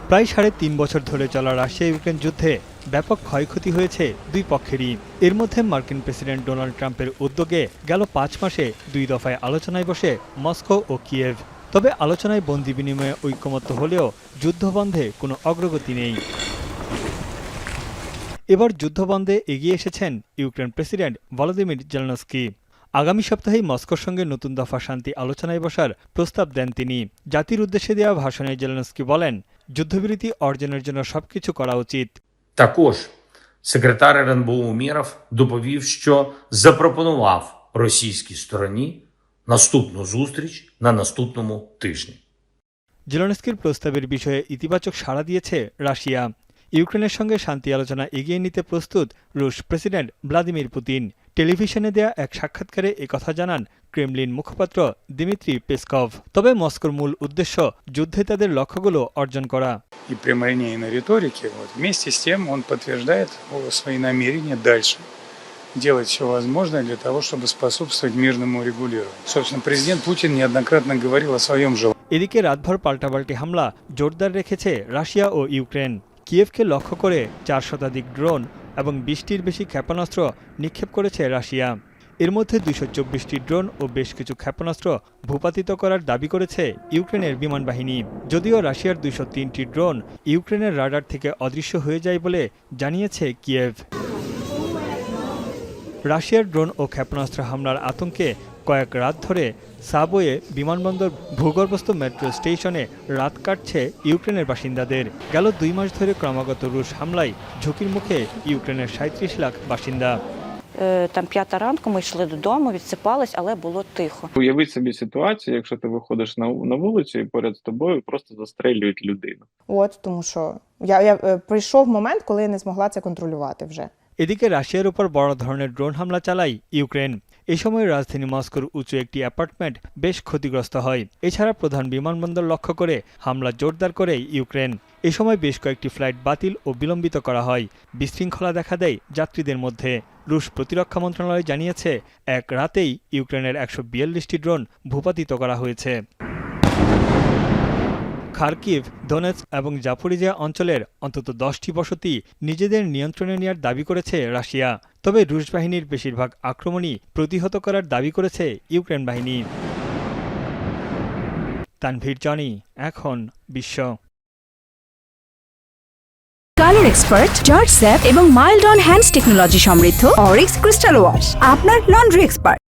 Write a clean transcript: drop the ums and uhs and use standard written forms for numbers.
প্রায় ৩.৫ বছর ধরে চলা রাশিয়া ইউক্রেন যুদ্ধে ব্যাপক ক্ষয়ক্ষতি হয়েছে দুই পক্ষেরই। এর মধ্যে মার্কিন প্রেসিডেন্ট ডোনাল্ড ট্রাম্পের উদ্যোগে গেল ৫ মাসে ২ দফায় আলোচনায় বসে মস্কো ও কিয়েভ। তবে আলোচনায় বন্দি বিনিময়ে ঐকমত্য হলেও যুদ্ধবন্ধে কোনো অগ্রগতি নেই। এবার যুদ্ধবন্ধে এগিয়ে এসেছেন ইউক্রেন প্রেসিডেন্ট ভলোদিমির জেলেনস্কি। আগামী সপ্তাহেই মস্কোর সঙ্গে নতুন দফা শান্তি আলোচনায় বসার প্রস্তাব দেন তিনি। জাতির উদ্দেশ্যে দেওয়া ভাষণে জেলেনস্কি বলেন, যুদ্ধবিরতি অর্জনের জন্য সবকিছু করা উচিত। Також секретар РНБО Умєров доповів, що запропонував російській стороні наступну зустріч на наступному тижні. জেলেনস্কির প্রস্তাবের বিষয়ে ইতিবাচক সাড়া দিয়েছে রাশিয়া। ইউক্রেনের সঙ্গে শান্তি আলোচনা এগিয়ে নিতে প্রস্তুত রুশ প্রেসিডেন্ট ভ্লাদিমির পুতিন। টেলিভিশনে দেয়া এক সাক্ষাৎকারে একথা জানান ক্রেমলিন মুখপাত্র দিমিত্রি পেসকভ। তবে মস্কোর মূল উদ্দেশ্য যুদ্ধে তাদের লক্ষ্যগুলো অর্জন করা। И прямолинейной риторики, вместе с тем он подтверждает свои намерения дальше делать все возможное для того, чтобы способствовать мирному регулированию. Собственно, президент Путин неоднократно говорил о своем желании. এদিকে রাতভর পাল্টাপাল্টি হামলা জোরদার রেখেছে রাশিয়া ও ইউক্রেন। কিয়েভকে লক্ষ্য করে ৪ শতাধিক ড্রোন এবং ২০টির বেশি ক্ষেপণাস্ত্র নিক্ষেপ করেছে রাশিয়া। এর মধ্যে ২২৪টি ড্রোন ও বেশ কিছু ক্ষেপণাস্ত্র ভূপাতিত করার দাবি করেছে ইউক্রেনের বিমান বাহিনী। যদিও রাশিয়ার ২০৩টি ড্রোন ইউক্রেনের রাডার থেকে অদৃশ্য হয়ে যায় বলে জানিয়েছে কিয়েভ। রাশিয়ার ড্রোন ও ক্ষেপণাস্ত্র হামলার আতঙ্কে কয়েক রাত ধরে সাবওয়ে, বিমানবন্দর, ভূগর্ভস্থ মেট্রো স্টেশনে রাত কাটছে ইউক্রেনের বাসিন্দাদের। গেল ২ মাস ধরে ক্রমাগত রুশ হামলায় ঝুঁকির মুখে ইউক্রেনের ৩৭ লাখ বাসিন্দা। Там 5 ранку ми йшли додому, відсипались, але було тихо. Уявіть собі ситуацію, якщо ти виходиш на вулицю і поряд з тобою просто застрелюють людину. Тому що я прийшов момент, коли я не змогла це контролювати вже. এদিকে রাশিয়ার উপর বড় ধরনের ড্রোন হামলা চালায় ইউক্রেন। এই সময় রাজধানী মস্কোর উঁচু একটি অ্যাপার্টমেন্ট বেশ ক্ষতিগ্রস্ত হয়। এছাড়া প্রধান বিমানবন্দর লক্ষ্য করে হামলা জোরদার করে ইউক্রেন। এ সময় বেশ কয়েকটি ফ্লাইট বাতিল ও বিলম্বিত করা হয়। বিশৃঙ্খলা দেখা দেয় যাত্রীদের মধ্যে। রুশ প্রতিরক্ষা মন্ত্রণালয় জানিয়েছে, এক রাতেই ইউক্রেনের ১৪২টি ড্রোন ভূপাতিত করা হয়েছে। খার্কিভ, দোনেৎস্ক এবং জাপোরিজিয়া অঞ্চলের অন্তত ১০টি বসতি নিজেদের নিয়ন্ত্রণে নেওয়ার দাবি করেছে রাশিয়া। তবে রুশ বাহিনীর বেশিরভাগ আক্রমণই প্রতিহত করার দাবি করেছে ইউক্রেন বাহিনী। তানভীর জনি, এখন বিশ্ব। কালার এক্সপার্ট, জর্জ স্যাপ এবং মাইল্ড অন হ্যান্ডস টেকনোলজি সমৃদ্ধ অরিক্স ক্রিস্টাল ওয়াশ আপনার লন্ড্রি এক্সপার্ট।